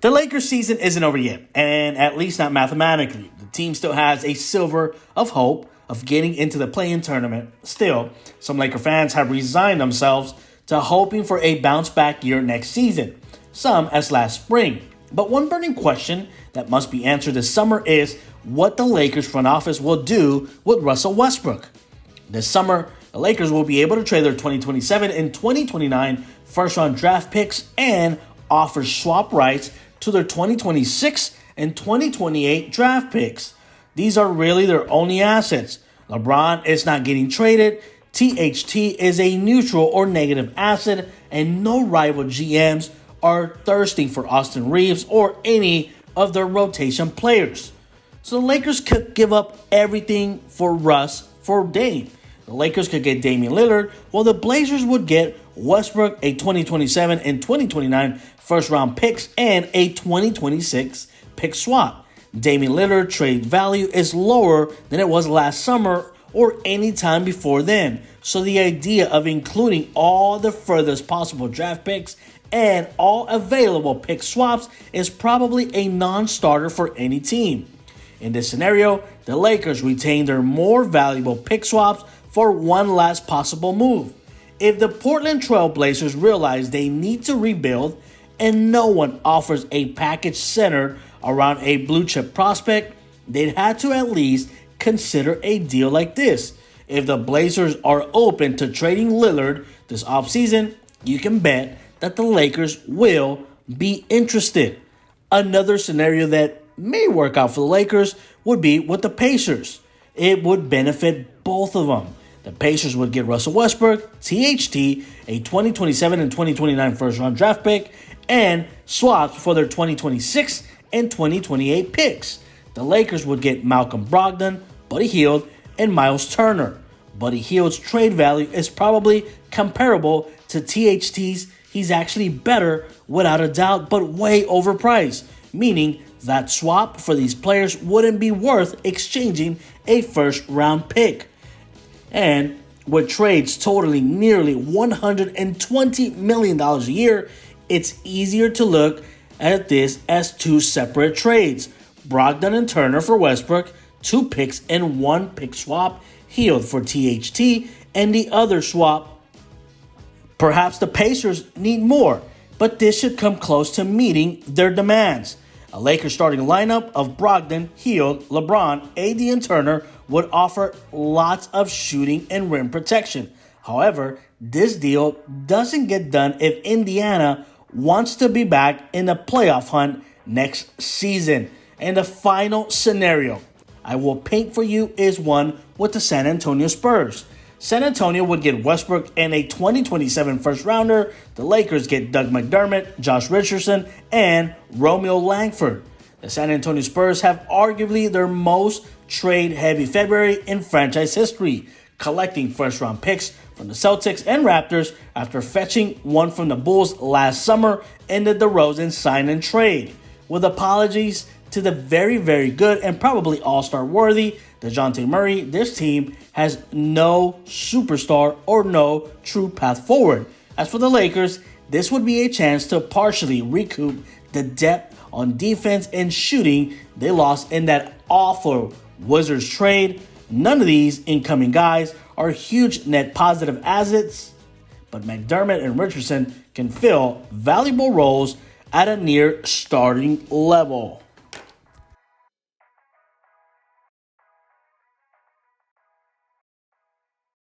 The Lakers season isn't over yet, and at least not mathematically. The team still has a sliver of hope of getting into the play-in tournament. Still, some Laker fans have resigned themselves to hoping for a bounce-back year next season, some as last spring. But one burning question that must be answered this summer is what the Lakers front office will do with Russell Westbrook. This summer, the Lakers will be able to trade their 2027 and 2029 first-round draft picks and offer swap rights to their 2026 and 2028 draft picks. These are really their only assets. LeBron is not getting traded. THT is a neutral or negative asset, and no rival GMs are thirsting for Austin Reeves or any of their rotation players. So the Lakers could give up everything for Russ for Dame. The Lakers could get Damian Lillard, while the Blazers would get Westbrook, a 2027 and 2029 first-round picks, and a 2026 pick swap. Damian Lillard trade value is lower than it was last summer or any time before then. So the idea of including all the furthest possible draft picks and all available pick swaps is probably a non-starter for any team. In this scenario, the Lakers retain their more valuable pick swaps for one last possible move. If the Portland Trail Blazers realize they need to rebuild and no one offers a package centered around a blue chip prospect, they'd have to at least consider a deal like this. If the Blazers are open to trading Lillard this offseason, you can bet that the Lakers will be interested. Another scenario that may work out for the Lakers would be with the Pacers. It would benefit both of them. The Pacers would get Russell Westbrook, THT, a 2027 and 2029 first-round draft pick, and swaps for their 2026 and 2028 picks. The Lakers would get Malcolm Brogdon, Buddy Hield, and Miles Turner. Buddy Hield's trade value is probably comparable to THT's. He's actually better without a doubt, but way overpriced, meaning that swap for these players wouldn't be worth exchanging a first-round pick. And with trades totaling nearly $120 million a year, it's easier to look at this as two separate trades. Brogdon and Turner for Westbrook, 2 picks and 1 pick swap. Hield for THT, and the other swap. Perhaps the Pacers need more, but this should come close to meeting their demands. A Lakers starting lineup of Brogdon, Hield, LeBron, AD, and Turner would offer lots of shooting and rim protection. However, this deal doesn't get done if Indiana wants to be back in the playoff hunt next season. And the final scenario I will paint for you is one with the San Antonio Spurs. San Antonio would get Westbrook and a 2027 first-rounder. The Lakers get Doug McDermott, Josh Richardson, and Romeo Langford. The San Antonio Spurs have arguably their most trade-heavy February in franchise history, collecting first-round picks from the Celtics and Raptors after fetching one from the Bulls last summer in the DeRozan sign-and trade. With apologies to the very, very good and probably all-star worthy DeJounte Murray, this team has no superstar or no true path forward. As for the Lakers, this would be a chance to partially recoup the depth on defense and shooting they lost in that awful Wizards trade. None of these incoming guys are huge net positive assets, but McDermott and Richardson can fill valuable roles at a near starting level.